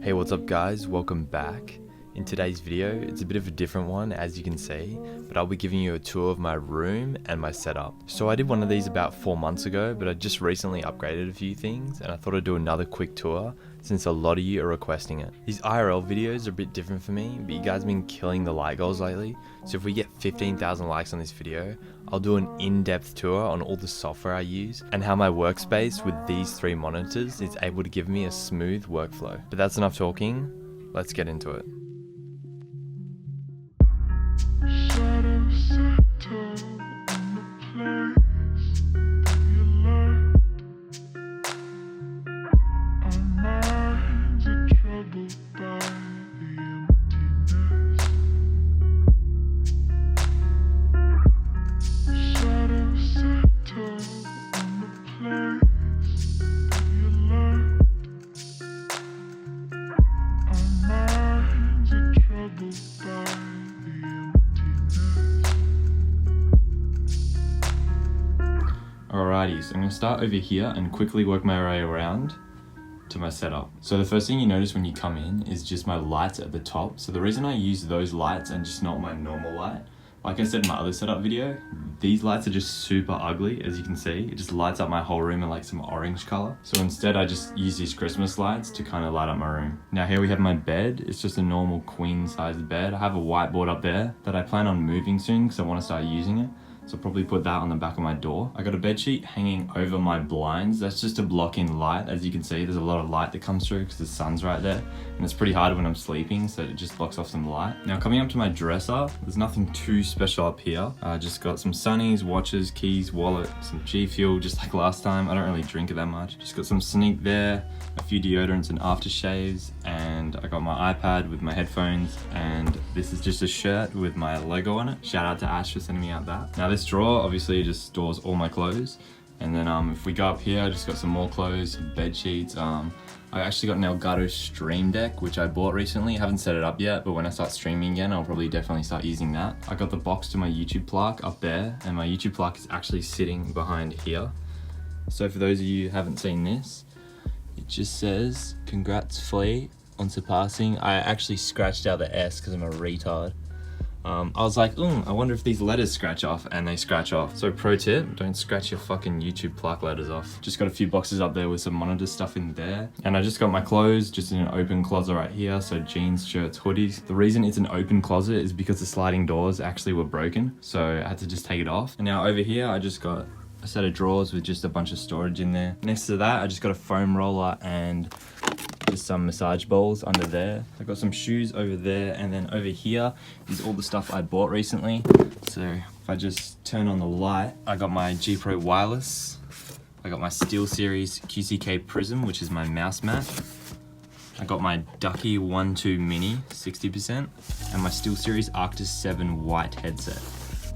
Hey, what's up guys? Welcome back. In today's video, it's a bit of a different one as you can see, but I'll be giving you a tour of my room and my setup. So I did one of these about 4 months ago, but I just recently upgraded a few things and I thought I'd do another quick tour since a lot of you are requesting it. These IRL videos are a bit different for me, but you guys have been killing the like goals lately, so if we get 15,000 likes on this video, I'll do an in-depth tour on all the software I use and how my workspace with these 3 monitors is able to give me a smooth workflow. But that's enough talking, let's get into it. Alrighty, so I'm going to start over here and quickly work my way around to my setup. So the first thing you notice when you come in is just my lights at the top. So the reason I use those lights and just not my normal light, like I said in my other setup video, these lights are just super ugly. As you can see, it just lights up my whole room in like some orange color. So instead I just use these Christmas lights to kind of light up my room. Now here we have my bed. It's just a normal queen sized bed. I have a whiteboard up there that I plan on moving soon because I want to start using it. So I'll probably put that on the back of my door. I got a bed sheet hanging over my blinds. That's just to block in light. As you can see, there's a lot of light that comes through because the sun's right there. And it's pretty hard when I'm sleeping, so it just blocks off some light. Now coming up to my dresser, there's nothing too special up here. I just got some sunnies, watches, keys, wallet, some G Fuel, just like last time. I don't really drink it that much. Just got some Sneak there, a few deodorants and aftershaves, and I got my iPad with my headphones, and this is just a shirt with my logo on it. Shout out to Ash for sending me out that. Now this drawer obviously just stores all my clothes, and then if we go up here, I just got some more clothes, bed sheets. I actually got an Elgato Stream Deck, which I bought recently. I haven't set it up yet, but when I start streaming again, I'll probably definitely start using that. I got the box to my YouTube plaque up there, and my YouTube plaque is actually sitting behind here. So for those of you who haven't seen this, it just says, "Congrats Flea on surpassing." I actually scratched out the S because I'm a retard. I was like, I wonder if these letters scratch off, and they scratch off. So pro tip, don't scratch your fucking YouTube plaque letters off. Just got a few boxes up there with some monitor stuff in there. And I just got my clothes just in an open closet right here. So jeans, shirts, hoodies. The reason it's an open closet is because the sliding doors actually were broken. So I had to just take it off. And now over here, I just got a set of drawers with just a bunch of storage in there. Next to that, I just got a foam roller and just some massage bowls under there. I got some shoes over there, and then over here is all the stuff I bought recently. So if I just turn on the light, I got my G Pro wireless. I got my SteelSeries QCK Prism, which is my mouse mat. I got my Ducky 1.2 Mini 60%, and my SteelSeries Arctis 7 white headset.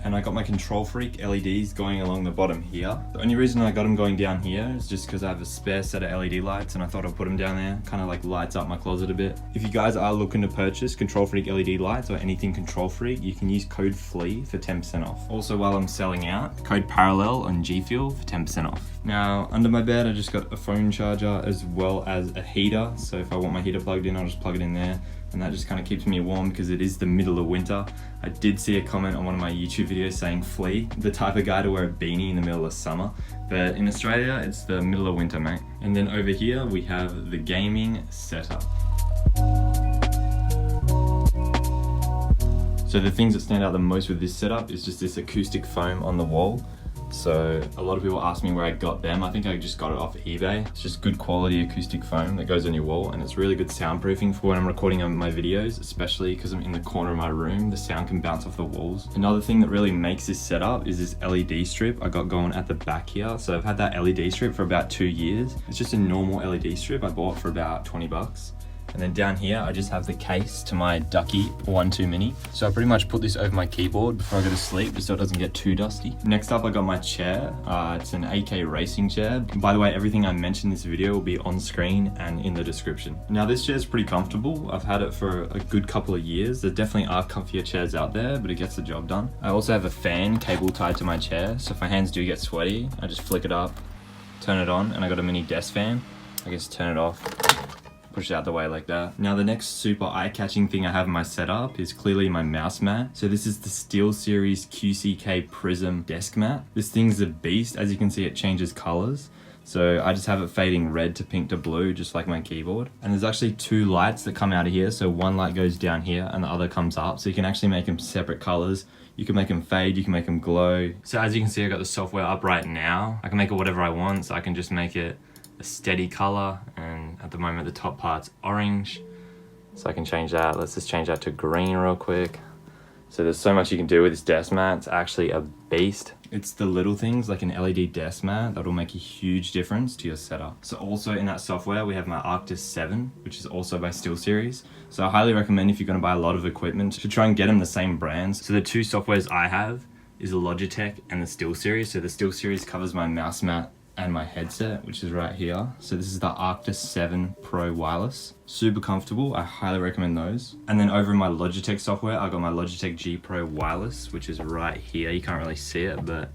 And I got my Control Freak LEDs going along the bottom here. The only reason I got them going down here is just because I have a spare set of LED lights and I thought I'd put them down there. Kind of like lights up my closet a bit. If you guys are looking to purchase Control Freak LED lights or anything Control Freak, you can use code Flea for 10% off. Also, while I'm selling out, code Parallel on G Fuel for 10% off. Now, under my bed, I just got a phone charger as well as a heater. So if I want my heater plugged in, I'll just plug it in there. And that just kind of keeps me warm because it is the middle of winter. I did see a comment on one of my YouTube videos saying Flea, the type of guy to wear a beanie in the middle of summer. But in Australia, it's the middle of winter, mate. And then over here, we have the gaming setup. So the things that stand out the most with this setup is just this acoustic foam on the wall. So a lot of people ask me where I got them. I think I just got it off eBay. It's just good quality acoustic foam that goes on your wall, and it's really good soundproofing for when I'm recording on my videos, especially because I'm in the corner of my room. The sound can bounce off the walls. Another thing that really makes this setup is this LED strip I got going at the back here. So I've had that LED strip for about 2 years. It's just a normal LED strip I bought for about 20 bucks. And then down here, I just have the case to my Ducky 1.2 Mini. So I pretty much put this over my keyboard before I go to sleep, just so it doesn't get too dusty. Next up, I got my chair. It's an AK racing chair. By the way, everything I mentioned in this video will be on screen and in the description. Now this chair is pretty comfortable. I've had it for a good couple of years. There definitely are comfier chairs out there, but it gets the job done. I also have a fan cable tied to my chair. So if my hands do get sweaty, I just flick it up, turn it on, and I got a mini desk fan. I guess turn it off. push it out the way like that. Now the next super eye-catching thing I have in my setup is clearly my mouse mat. So this is the SteelSeries QCK Prism desk mat. This thing's a beast. As you can see, it changes colors. So I just have it fading red to pink to blue, just like my keyboard. And there's actually two lights that come out of here. So one light goes down here and the other comes up. So you can actually make them separate colors. You can make them fade, you can make them glow. So as you can see, I got the software up right now. I can make it whatever I want. So I can just make it a steady color. And at the moment, the top part's orange. So I can change that. Let's just change that to green real quick. So there's so much you can do with this desk mat. It's actually a beast. It's the little things like an LED desk mat that'll make a huge difference to your setup. So also in that software, we have my Arctis 7, which is also by SteelSeries. So I highly recommend if you're gonna buy a lot of equipment to try and get them the same brands. So the two softwares I have is the Logitech and the SteelSeries. So the SteelSeries covers my mouse mat and my headset, which is right here. So this is the Arctis 7 Pro Wireless. Super comfortable, I highly recommend those. And then over in my Logitech software, I got my Logitech G Pro Wireless, which is right here. You can't really see it, but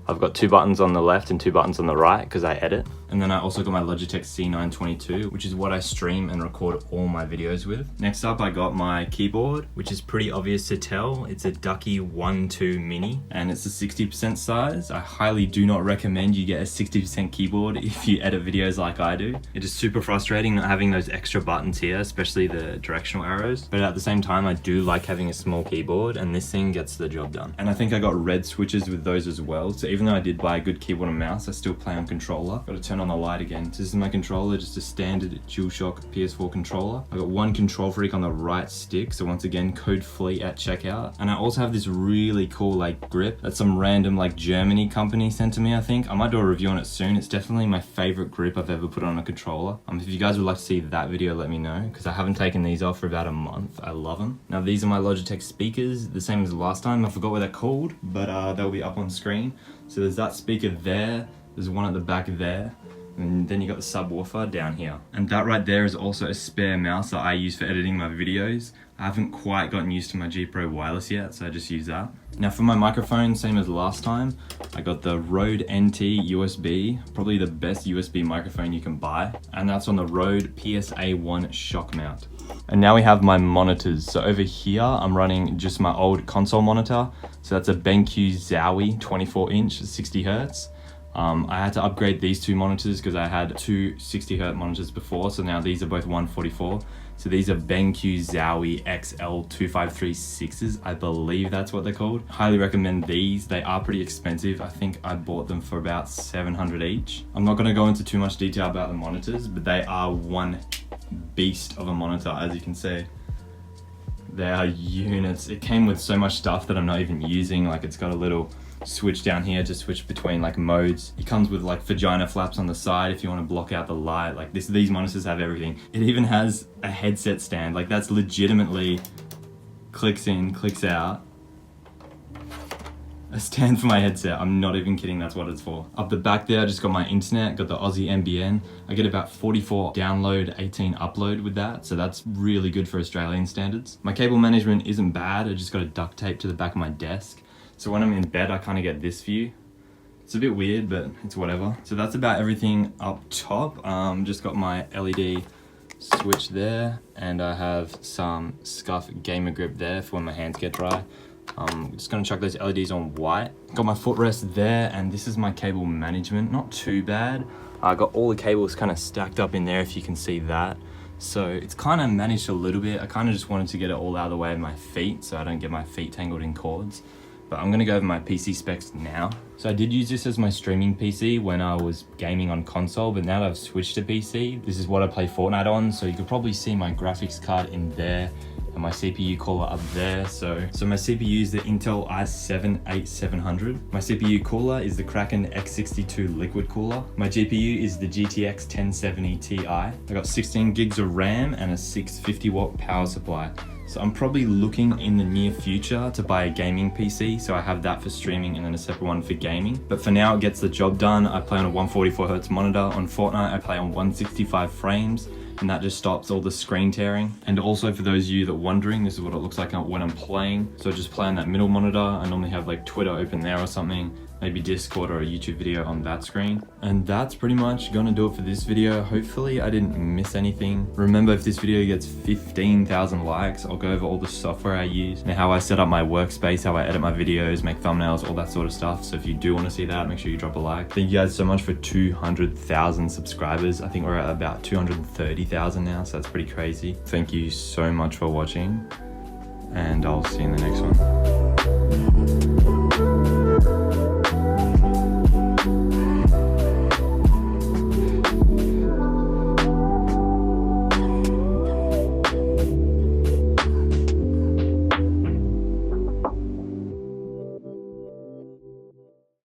I've got 2 buttons on the left and 2 buttons on the right because I edit. And then I also got my Logitech C922, which is what I stream and record all my videos with. Next up, I got my keyboard, which is pretty obvious to tell. It's a Ducky 1.2 Mini, and it's a 60% size. I highly do not recommend you get a 60% keyboard if you edit videos like I do. It is super frustrating not having those extra buttons here, especially the directional arrows. But at the same time, I do like having a small keyboard, and this thing gets the job done. And I think I got red switches with those as well. So even though I did buy a good keyboard and mouse, I still play on controller. Got to turn on the light again. So this is my controller, just a standard DualShock PS4 controller. I got one control freak on the right stick, so once again, code Flea at checkout. And I also have this really cool like grip that some random like Germany company sent to me, I think. I might do a review on it soon. It's definitely my favorite grip I've ever put on a controller. If you guys would like to see that video, let me know, because I haven't taken these off for about a month. I love them. Now these are my Logitech speakers, the same as last time. I forgot what they're called, but they'll be up on screen. So there's that speaker there, there's one at the back there, and then you got the subwoofer down here. And that right there is also a spare mouse that I use for editing my videos. I haven't quite gotten used to my G Pro Wireless yet, so I just use that. Now for my microphone, same as last time, I got the Rode NT USB, probably the best USB microphone you can buy, and that's on the Rode PSA-1 shock mount. And now we have my monitors. So over here, I'm running just my old console monitor. So that's a BenQ Zowie 24-inch, 60 Hertz. I had to upgrade these two monitors because I had two 60Hz monitors before, so now these are both 144. So these are BenQ Zowie XL2536s, I believe that's what they're called. Highly recommend these. They are pretty expensive. I think I bought them for about 700 each. I'm not gonna go into too much detail about the monitors, but they are one beast of a monitor, as you can see. They are units. It came with so much stuff that I'm not even using. Like it's got a little switch down here to switch between like modes. It comes with like vagina flaps on the side if you want to block out the light. Like these monitors have everything. It even has a headset stand. Like that's legitimately clicks in, clicks out. A stand for my headset. I'm not even kidding, that's what it's for. Up the back there, I just got my internet, got the Aussie NBN. I get about 44 download, 18 upload with that, so that's really good for Australian standards. My cable management isn't bad. I just got a duct tape to the back of my desk. So when I'm in bed, I kind of get this view. It's a bit weird, but it's whatever. So that's about everything up top. Just got my LED switch there, and I have some Scuff gamer grip there for when my hands get dry. Just gonna chuck those LEDs on white. Got my footrest there, and this is my cable management. Not too bad. I got all the cables kind of stacked up in there, if you can see that. So it's kind of managed a little bit. I kind of just wanted to get it all out of the way of my feet so I don't get my feet tangled in cords. But I'm gonna go over my PC specs now. So I did use this as my streaming PC when I was gaming on console, but now that I've switched to PC, this is what I play Fortnite on. So you could probably see my graphics card in there and my CPU cooler up there. So my CPU is the Intel i7-8700. My CPU cooler is the Kraken X62 liquid cooler. My GPU is the GTX 1070 Ti. I got 16 gigs of RAM and a 650 watt power supply. So I'm probably looking in the near future to buy a gaming PC, so I have that for streaming and then a separate one for gaming. But for now, it gets the job done. I play on a 144Hz monitor. On Fortnite, I play on 165 frames, and that just stops all the screen tearing. And also for those of you that are wondering, this is what it looks like when I'm playing. So I just play on that middle monitor. I normally have like Twitter open there or something. maybe Discord or a YouTube video on that screen. And that's pretty much gonna do it for this video. Hopefully I didn't miss anything. Remember, if this video gets 15,000 likes, I'll go over all the software I use and how I set up my workspace, how I edit my videos, make thumbnails, all that sort of stuff. So if you do want to see that, make sure you drop a like. Thank you guys so much for 200,000 subscribers. I think we're at about 230,000 now, so that's pretty crazy. Thank you so much for watching, and I'll see you in the next one.